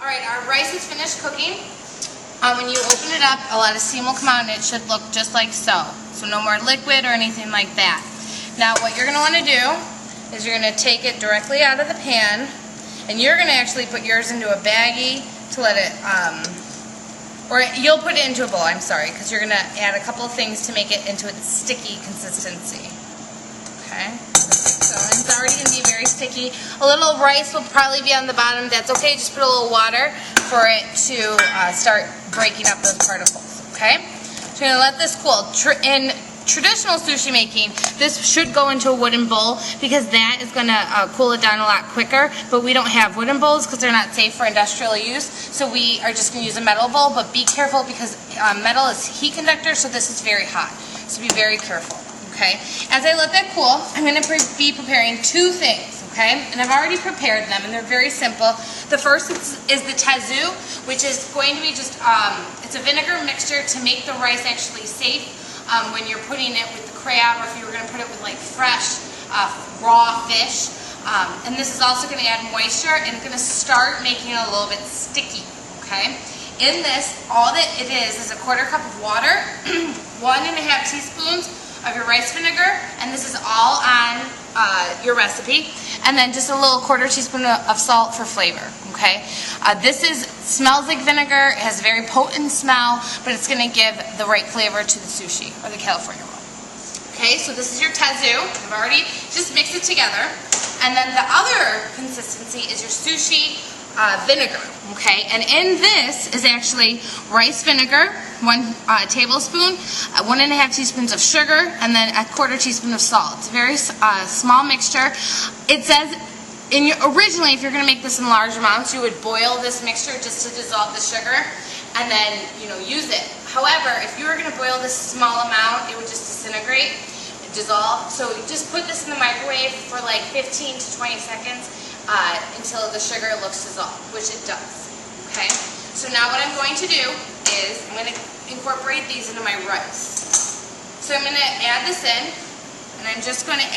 Alright, our rice is finished cooking. When you open it up, a lot of steam will come out and it should look just like so. So no more liquid or anything like that. Now what you're going to want to do is you're going to take it directly out of the pan, and you're going to actually put yours into a baggie to let it, or you'll put it into a bowl, I'm sorry, because you're going to add a couple of things to make it into a sticky consistency. Okay, so it's already going to be very sticky. A little rice will probably be on the bottom. That's okay, just put a little water for it to start breaking up those particles. Okay, so you're going to let this cool. In traditional sushi making, this should go into a wooden bowl because that is going to cool it down a lot quicker, but we don't have wooden bowls because they're not safe for industrial use, so we are just going to use a metal bowl, but be careful because metal is heat conductor, so this is very hot, so be very careful. Okay, as I let that cool, I'm going to be preparing two things, okay, and I've already prepared them and they're very simple. The first is the tezu, which is going to be just, it's a vinegar mixture to make the rice actually safe when you're putting it with the crab, or if you were going to put it with like fresh, raw fish. And this is also going to add moisture and it's going to start making it a little bit sticky, okay? In this, all that it is a 1/4 cup of water, 1.5 teaspoons of your rice vinegar, and this is all on your recipe, and then just a little 1/4 teaspoon of salt for flavor, okay? This smells like vinegar, it has a very potent smell, but it's going to give the right flavor to the sushi, or the California roll. Okay, so this is your tezu. I've already just mixed it together, and then the other consistency is your sushi vinegar, okay? And in this is actually rice vinegar, 1 tablespoon, 1.5 teaspoons of sugar, and then a 1/4 teaspoon of salt. It's a very small mixture. It says, originally, if you're going to make this in large amounts, you would boil this mixture just to dissolve the sugar, and then, use it. However, if you were going to boil this small amount, it would just disintegrate, dissolve. So just put this in the microwave for like 15 to 20 seconds until the sugar looks dissolved, which it does. Okay? So now what I'm going to do is I'm going to incorporate these into my rice. So I'm going to add this in, and I'm just going to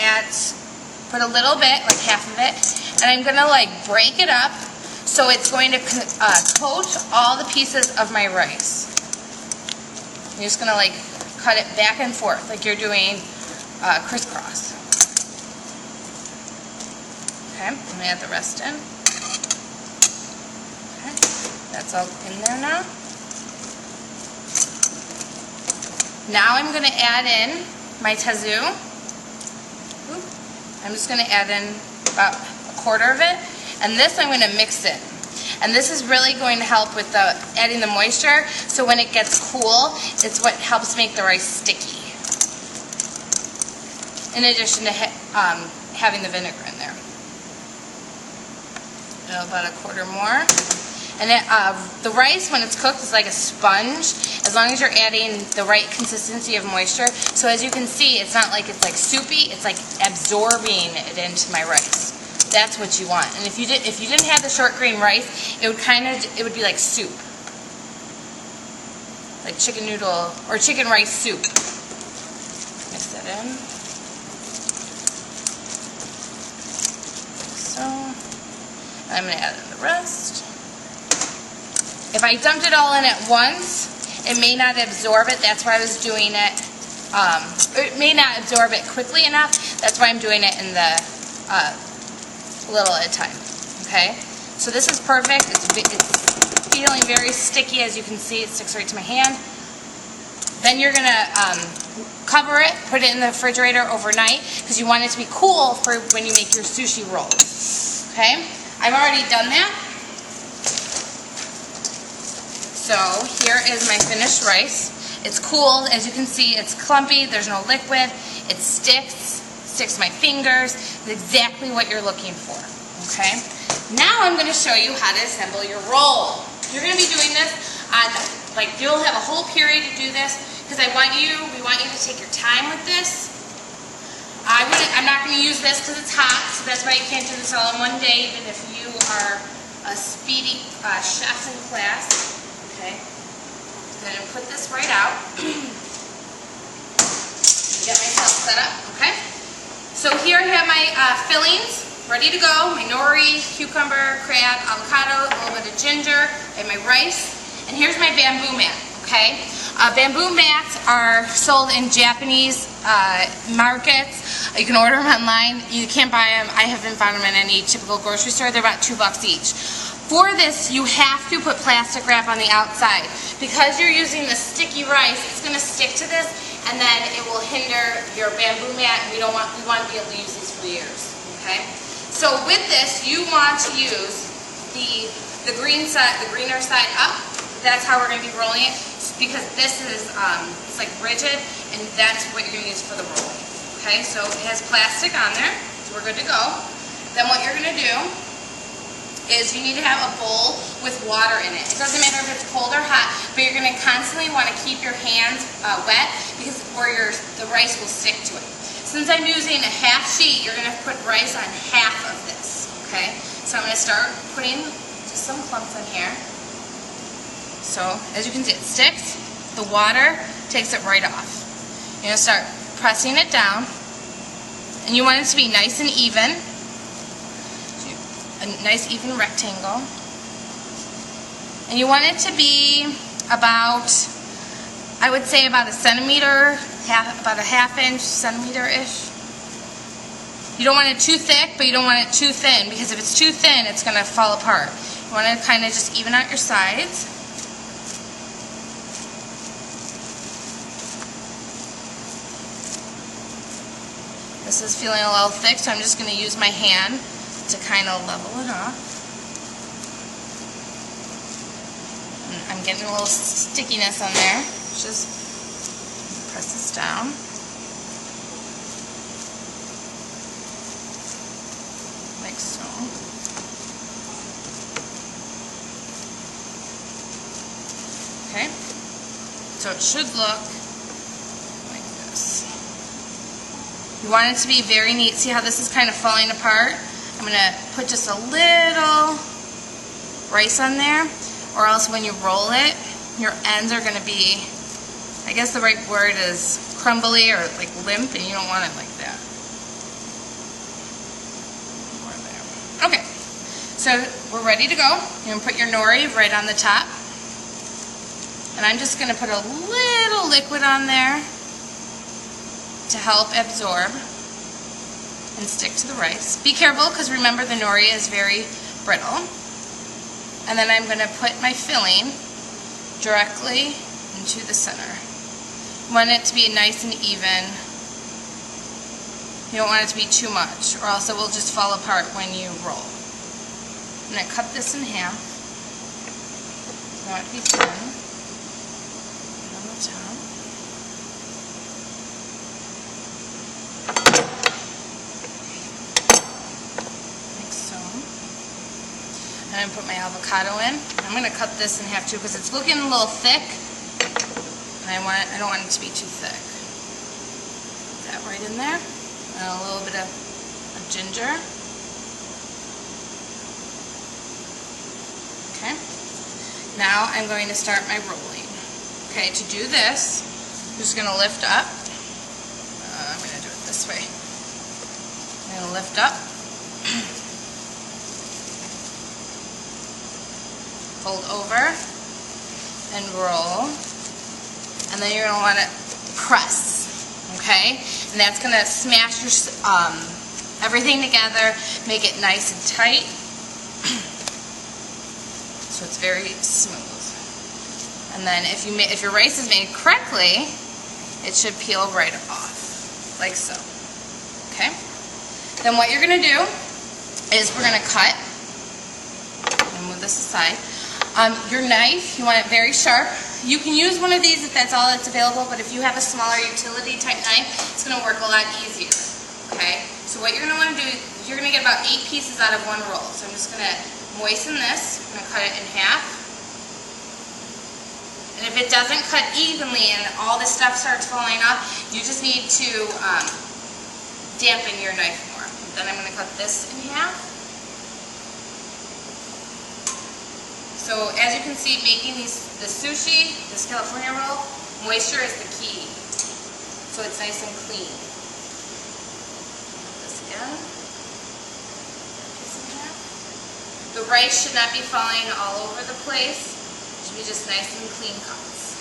put a little bit, like half of it, and I'm going to like break it up so it's going to coat all the pieces of my rice. You're just going to like cut it back and forth like you're doing crisscross. Okay, I'm going to add the rest in. Okay, that's all in there now. Now I'm going to add in my tezu. I'm just going to add in about 1/4 of it, and this I'm going to mix in. And this is really going to help with adding the moisture, so when it gets cool, it's what helps make the rice sticky. In addition to having the vinegar in there. About 1/4 more. And the rice, when it's cooked, is like a sponge, as long as you're adding the right consistency of moisture. So as you can see, it's not like it's like soupy, it's like absorbing it into my rice. That's what you want. And if you didn't have the short grain rice, it would be like soup. Like chicken noodle or chicken rice soup. Mix that in. So I'm going to add in the rest. If I dumped it all in at once, it may not absorb it. That's why I was doing it. It may not absorb it quickly enough. That's why I'm doing it in the little at a time. Okay? So this is perfect. It's feeling very sticky, as you can see. It sticks right to my hand. Then you're going to cover it, put it in the refrigerator overnight, because you want it to be cool for when you make your sushi rolls. Okay? I've already done that. So here is my finished rice. It's cool, as you can see, it's clumpy, there's no liquid, it sticks to my fingers. It's exactly what you're looking for, okay? Now I'm going to show you how to assemble your roll. You're going to be doing this on, you'll have a whole period to do this, because we want you to take your time with this. I'm not going to use this because it's hot, so that's why you can't do this all in one day, even if you are a speedy chef in class. Okay, I'm going to put this right out. Get myself set up, okay? So here I have my fillings, ready to go. My nori, cucumber, crab, avocado, a little bit of ginger, and my rice. And here's my bamboo mat, okay? Bamboo mats are sold in Japanese markets. You can order them online. You can't buy them. I haven't found them in any typical grocery store. They're about $2 each. For this, you have to put plastic wrap on the outside. Because you're using the sticky rice, it's going to stick to this, and then it will hinder your bamboo mat. And we want to be able to use these for years. Okay. So with this, you want to use the green side, the greener side up. That's how we're going to be rolling it, because this is it's like rigid, and that's what you're going to use for the rolling. Okay. So it has plastic on there, so we're good to go. Then what you're going to do is you need to have a bowl with water in it. It doesn't matter if it's cold or hot, but you're going to constantly want to keep your hands wet, because the rice will stick to it. Since I'm using a half sheet, you're going to put rice on half of this. Okay, so I'm going to start putting just some clumps in here. So as you can see, it sticks. The water takes it right off. You're going to start pressing it down, and you want it to be nice and even. A nice even rectangle, and you want it to be about, I would say about a centimeter, about a ½ inch, centimeter-ish. You don't want it too thick, but you don't want it too thin, because if it's too thin, it's going to fall apart. You want to kind of just even out your sides. This is feeling a little thick, so I'm just going to use my hand to kind of level it off. And I'm getting a little stickiness on there. Just press this down. Like so. Okay. So it should look like this. You want it to be very neat. See how this is kind of falling apart? I'm going to put just a little rice on there, or else when you roll it, your ends are going to be, I guess the right word is crumbly or like limp, and you don't want it like that. Okay, so we're ready to go. You're going to put your nori right on the top, and I'm just going to put a little liquid on there to help absorb and stick to the rice. Be careful, because remember the nori is very brittle. And then I'm going to put my filling directly into the center. You want it to be nice and even. You don't want it to be too much, or else it will just fall apart when you roll. I'm going to cut this in half. I want it to be thin on the top. I'm going to put my avocado in. I'm going to cut this in half too, because it's looking a little thick, and I don't want it to be too thick. Put that right in there, and a little bit of ginger. Okay. Now I'm going to start my rolling. Okay, to do this, I'm just going to lift up. I'm going to do it this way. I'm going to lift up. Fold over and roll, and then you're going to want to press, okay? And that's going to smash your everything together, make it nice and tight, so it's very smooth. And then if your rice is made correctly, it should peel right off, like so. Okay? Then what you're going to do is we're going to cut. I'm going to move this aside. Your knife, you want it very sharp. You can use one of these if that's all that's available, but if you have a smaller utility type knife, it's going to work a lot easier. Okay? So what you're going to want to do is you're going to get about 8 pieces out of one roll. So I'm just going to moisten this. I'm going to cut it in half. And if it doesn't cut evenly and all this stuff starts falling off, you just need to dampen your knife more. Then I'm going to cut this in half. So as you can see, making the sushi, this California roll, moisture is the key. So it's nice and clean. This again. rice should not be falling all over the place. It should be just nice and clean cuts.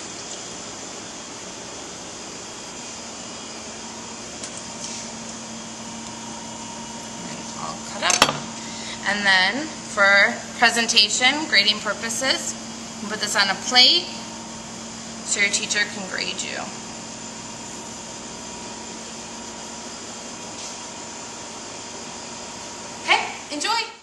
And all cut up. And then for presentation, grading purposes, you put this on a plate so your teacher can grade you. Okay, enjoy!